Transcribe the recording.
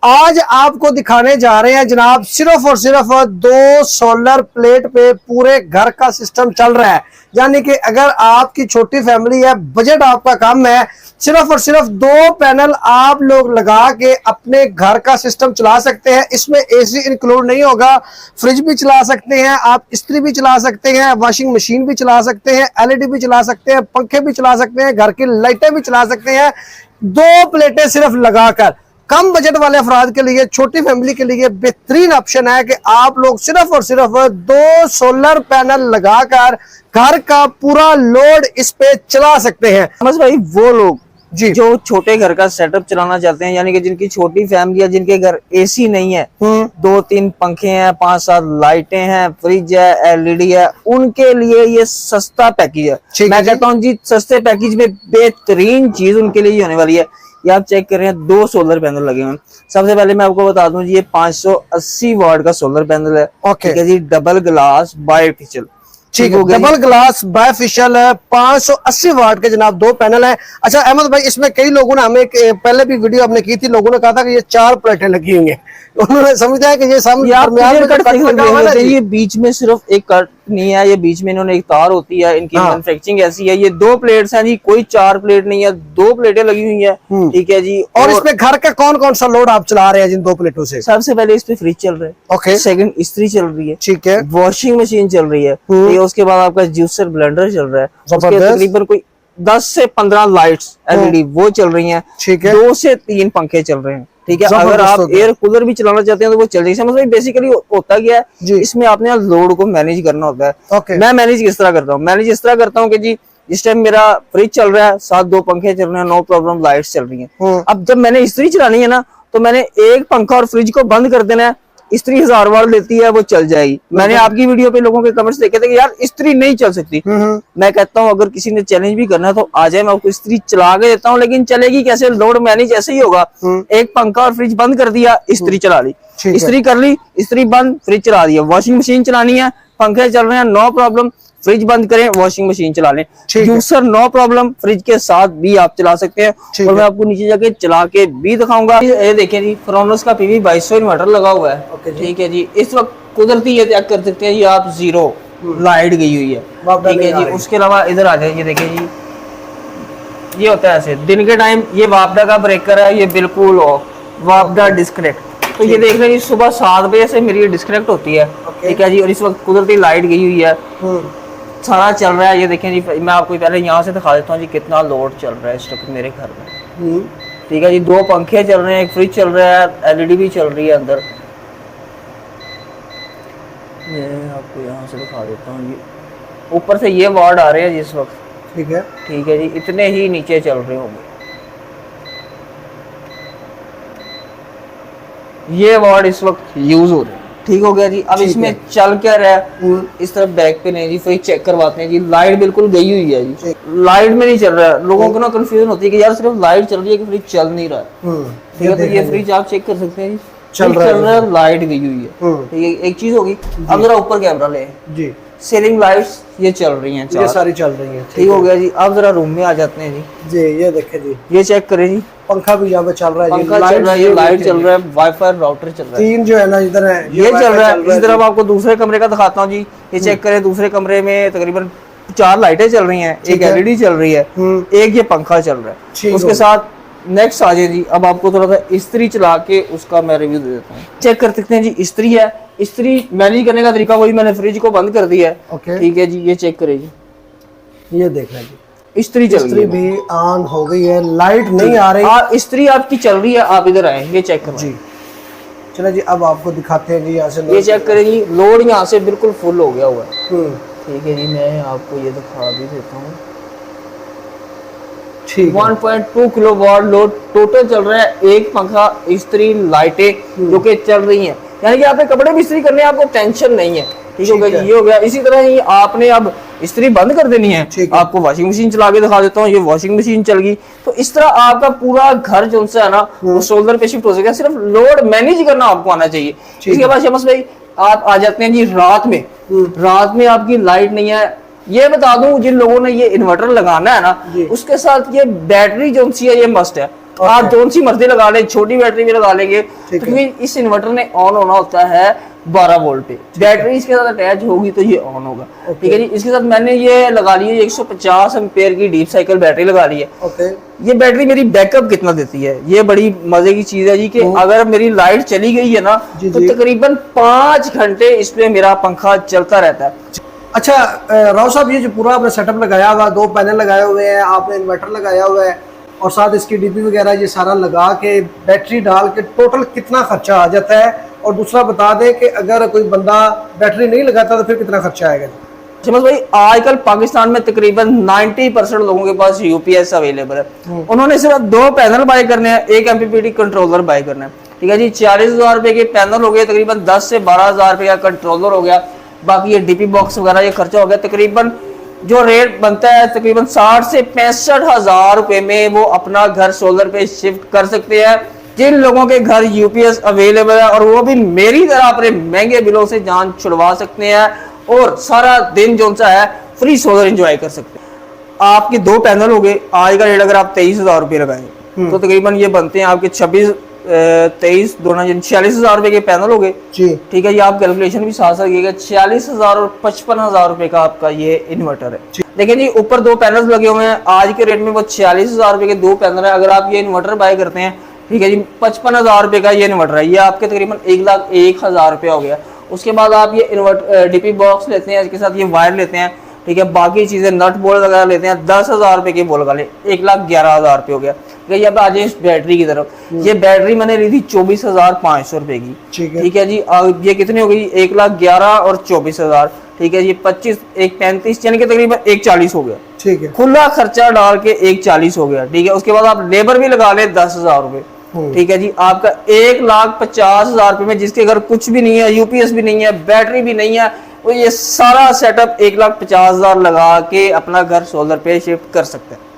आज आपको दिखाने जा रहे हैं जनाब सिर्फ और सिर्फ 2 सोलर प्लेट पे पूरे घर का सिस्टम चल रहा है। यानी कि अगर आपकी छोटी फैमिली है, बजट आपका कम है, सिर्फ और सिर्फ 2 पैनल आप लोग लगा के अपने घर का सिस्टम चला सकते हैं। इसमें एसी इंक्लूड नहीं होगा, फ्रिज भी चला सकते हैं आप, इस्त्री भी चला सकते हैं, वॉशिंग मशीन भी चला सकते हैं, एलईडी भी चला सकते हैं, पंखे भी चला सकते हैं, घर की लाइटें भी चला सकते हैं। 2 प्लेटें सिर्फ लगाकर कम बजट वाले अफराद के लिए, छोटी फैमिली के लिए बेहतरीन ऑप्शन है कि आप लोग सिर्फ और सिर्फ 2 सोलर पैनल लगाकर घर का पूरा लोड इस पे चला सकते हैं। बस भाई वो लोग जी जो छोटे घर का सेटअप चलाना चाहते हैं, यानी कि जिनकी छोटी फैमिली है, जिनके घर एसी नहीं है, 2-3 पंखे हैं, 5-7 लाइटें हैं, फ्रिज है, एलईडी है, उनके लिए ये सस्ता पैकेज है। मैं कहता हूँ जी सस्ते पैकेज में बेहतरीन चीज उनके लिए होने वाली है। ये आप चेक कर रहे हैं 2 सोलर पैनल लगे हुए हैं। सबसे पहले मैं आपको बता दूं जी ये 580 वाट का सोलर पैनल है। ठीक है जी, डबल ग्लास बायफेशियल। ठीक है, डबल ग्लास बायफेशियल 580 वाट के जनाब 2 पैनल है। अच्छा अहमद भाई, इसमें कई लोगों ने हमें पहले भी वीडियो आपने की थी, लोगों ने कहा था कि ये 4 प्लेटें लगी हुई हैं। उन्होंने समझा है कि ये सामने ये बीच में सिर्फ एक कट नहीं है, ये बीच में इन्होंने एक तार होती है, इनकी मैन्युफैक्चरिंग ऐसी है। ये 2 प्लेट्स हैं जी, कोई 4 प्लेट नहीं है, 2 प्लेटें लगी हुई है। ठीक है जी। और इसमें घर का कौन कौन सा लोड आप चला रहे हैं जिन 2 प्लेटों से? सबसे पहले इस पे फ्रिज चल रहा है, ओके। सेकंड इस्त्री चल रही है, ठीक है, वॉशिंग मशीन चल रही है, उसके बाद आपका जूसर ब्लेंडर चल रहा है, उसके तकरीबन कोई 10 से 15 लाइट्स एलईडी वो चल रही हैं। ठीक है, 2 से 3 पंखे चल रहे हैं। ठीक है, अगर आप एयर कूलर भी चलाना चाहते हैं तो वो चल जाएगी। समझ बेसिकली होता क्या है, इसमें आपने लोड को मैनेज करना होता है। मैं मैनेज किस तरह करता हूँ, मैनेज इस तरह करता हूँ कि जी इस टाइम मेरा फ्रिज चल रहा है, साथ 2 पंखे चल रहे हैं, नो प्रॉब्लम, लाइट्स चल रही हैं। अब जब मैंने इस्त्री चलानी है ना, तो मैंने एक पंखा और फ्रिज को बंद कर देना है। इस्त्री 1000 वाट लेती है, वो चल जाएगी। मैंने आपकी वीडियो पे लोगों के कमेंट्स देखे थे कि यार इस्त्री नहीं चल सकती। मैं कहता हूँ अगर किसी ने चैलेंज भी करना है तो आ जाए, मैं आपको इस्त्री चला के देता हूँ, लेकिन चलेगी कैसे, लोड मैनेज ऐसे ही होगा। एक पंखा और फ्रिज बंद कर दिया, इस्त्री चला ली, इस्त्री कर ली, इस्त्री बंद, फ्रिज चला दिया। वॉशिंग मशीन चलानी है, पंखे चल रहे हैं, नो प्रॉब्लम, फ्रिज बंद करें, वॉशिंग मशीन चला लें। जूसर नो प्रॉब्लम, फ्रिज के साथ भी आप चला सकते हैं। और मैं आपको नीचे जाके चला के भी दिखाऊंगा। ये देखें जी, फ्रोनोस का पीवी 2200 इन्वर्टर लगा हुआ है। ठीक है जी, इस वक्त कुदरती ये चेक कर सकते हैं जी आप, 0 लाइट गई हुई है। ठीक है जी, उसके अलावा इधर आ जाए, ये देखें जी, ये होता है ऐसे दिन के टाइम, ये वापडा का ब्रेकर है, ये बिल्कुल ऑफ, वापडा डिस्कनेक्ट। तो ये देख रहे हैं सुबह 7 बजे से मेरी डिस्कनेक्ट होती है। ठीक है जी, और इस वक्त कुदरती लाइट गई हुई है, सारा चल रहा है। ये देखें जी, मैं आपको पहले यहाँ से दिखा देता हूँ जी कितना लोड चल रहा है इस वक्त मेरे घर में। ठीक है जी, 2 पंखे चल रहे हैं, एक फ्रिज चल रहा है, एलईडी भी चल रही है अंदर। ये आपको यहाँ से दिखा देता हूँ जी, ऊपर से ये वार्ड आ रहे हैं जी इस वक्त। ठीक है, ठीक है जी, इतने ही नीचे चल रहे होंगे, ये वार्ड इस वक्त यूज हो रहे हैं। ठीक हो गया जी। अब इसमें चल क्या रहा है, इस तरफ बैक पे नहीं जी, फ्रिज चेक करवाते हैं जी, लाइट बिल्कुल गई हुई है जी, लाइट में नहीं चल रहा है। लोगों को ना कंफ्यूजन होती है कि यार सिर्फ लाइट चल रही है कि फ्रिज चल नहीं रहा है। ठीक है, तो ये फ्रिज आप चेक कर सकते हैं जी, चल रहा है, लाइट गई हुई है। ठीक है, एक चीज होगी। अब जरा ऊपर कैमरा ले जी, सीलिंग लाइट्स ये चल रही हैं, ये सारी चल रही हैं। ठीक हो गया जी। अब जरा रूम में आ जाते हैं जी, ये देखें जी, ये चेक करें जी, पंखा भी यहाँ पे चल रहा है, पंखा चल रहा है, ये लाइट चल रहा है, वाईफाई राउटर चल रहा है, 3 जो है ना इधर है, ये चल रहा है। इस तरफ आपको दूसरे कमरे का दिखाता हूँ जी, ये चेक करें, दूसरे कमरे में तकरीबन 4 लाइटें चल रही हैं, एक एलईडी चल रही है, एक ये पंखा चल रहा है। उसके साथ नेक्स्ट आ जाए जी, अब आपको थोड़ा सा इस्त्री चला के उसका मैं रिव्यू दे देता हूँ। चेक कर सकते हैं जी, इस्त्री है, इस्त्री मैनेज करने का तरीका वही, मैंने फ्रिज को बंद कर दिया है। ठीक है जी, ये चेक करें जी, ये देख लें जी, इस्त्री चल रही है, भी ऑन हो गई है, लाइट नहीं आ रही, इस्त्री आपकी चल रही है। आप इधर आए, ये चेक करें जी। चलो जी, अब आपको दिखाते हैं जी, यहाँ से ये चेक करें जी, लोड यहाँ से बिल्कुल फुल हो गया हुआ है। ठीक है जी, मैं आपको ये दिखा भी देता हूँ। 1.2 किलोवाट लोड टोटल चल रहा है, एक पंखा, इस्त्री, लाइटें जो कि चल रही हैं, यानी कि आपने कपड़े भी इस्त्री करने, आपको टेंशन नहीं है। ठीक हो गया, ये हो गया। इसी तरह ही आपने अब इस्त्री बंद कर देनी है, आपको वॉशिंग मशीन चला के दिखा देता हूँ, ये वॉशिंग मशीन चल गई। तो इस तरह आपका पूरा घर जो है ना वो सोलर पे शिफ्ट हो सकेगा। सिर्फ लोड मैनेज करना आपको आना चाहिए। इसके बाद शमस भाई आप आ जाते हैं जी रात में, रात में आपकी लाइट नहीं है। ये बता दूं जिन लोगों ने ये इन्वर्टर लगाना है ना, उसके साथ ये बैटरी जो है ये मस्ट है। आप जो सी मर्जी लगा लें, छोटी बैटरी भी लगा लेंगे, क्योंकि इस इन्वर्टर ने ऑन होना होता है 12 वोल्ट पे। बैटरी इसके साथ अटैच होगी तो ये ऑन होगा, ठीक है जी। इसके साथ मैंने ये लगा ली है 150 एम्पेयर की डीप साइकिल बैटरी लगा ली है। ये बैटरी मेरी बैकअप कितना देती है, ये बड़ी मजे की चीज है जी, कि अगर मेरी लाइट चली गई है ना तो तकरीबन 5 घंटे इसमें मेरा पंखा चलता रहता है। अच्छा राव साहब, ये जो पूरा आपने सेटअप लगाया हुआ, 2 पैनल लगाए हुए हैं, आपने इन्वर्टर लगाया हुआ है और साथ इसकी डीपी वगैरह ये सारा लगा के बैटरी डाल के टोटल कितना खर्चा आ जाता है? और दूसरा बता दें कि अगर कोई बंदा बैटरी नहीं लगाता तो फिर कितना खर्चा आएगा? शमस भाई, आजकल पाकिस्तान में तकरीबन 90% लोगों के पास यूपीएस अवेलेबल है। उन्होंने सिर्फ 2 पैनल बाय करने हैं, 1 एमपीपीटी कंट्रोलर बाय करना है, ठीक है जी। 40,000 रुपए के पैनल हो गए, तकरीबन 10 से 12,000 रुपए का कंट्रोलर हो गया, बाकी ये डीपी बॉक्स वगैरह ये खर्चा हो गया। तकरीबन जो रेट बनता है तकरीबन 60 से 65,000 रुपए में वो अपना घर सोलर पे शिफ्ट कर सकते हैं। जिन लोगों के घर यूपीएस अवेलेबल है और वो भी मेरी तरह अपने महंगे बिलों से जान छुड़वा सकते हैं और सारा दिन जो सा है फ्री सोलर एंजॉय कर सकते हैं। आपके 2 पैनल हो गए, आज का रेट अगर आप 23,000 रुपये लगाएं तो तकरीबन ये बनते हैं आपके 23 दोनों 46,000 रुपए के पैनल हो गए, ठीक है। ये आप कैलकुलेशन भी साथ साथ कीजिएगा, 46,000 और 55,000 रुपए का आपका ये इन्वर्टर है। देखिए जी, ऊपर 2 पैनल लगे हुए हैं, आज के रेट में वो 46,000 रुपए के 2 पैनल है। अगर आप ये इन्वर्टर बाय करते हैं, ठीक है जी, 55,000 रुपए का ये इन्वर्टर है, ये आपके तकरीबन 1,01,000 रुपया हो गया। उसके बाद आप ये इन्वर्टर डीपी बॉक्स लेते हैं, इसके साथ ये वायर लेते हैं, ठीक है, बाकी चीजें नट बोल्ट वगैरह लेते हैं, 10,000 रुपए के बोल वाले 1,11,000 रुपये हो गया। ठीक है, अब आ जाए इस बैटरी की तरफ। ये बैटरी मैंने ली थी 24,500 रुपए की, ठीक है जी। ये कितनी हो गई? 1,11,000 और 24,000, ठीक है जी। 25 1,35 यानी कि तकरीबन 1,40 हो गया, ठीक है। खुला खर्चा डाल के 1,40 हो गया, ठीक है। उसके बाद आप लेबर भी लगा ले 10,000 रुपए, ठीक है जी। आपका 1,50,000 रुपए में जिसके घर कुछ भी नहीं है, यूपीएस भी नहीं है, बैटरी भी नहीं है, वो ये सारा सेटअप 1,50,000 लगा के अपना घर सोलर पे शिफ्ट कर सकते हैं।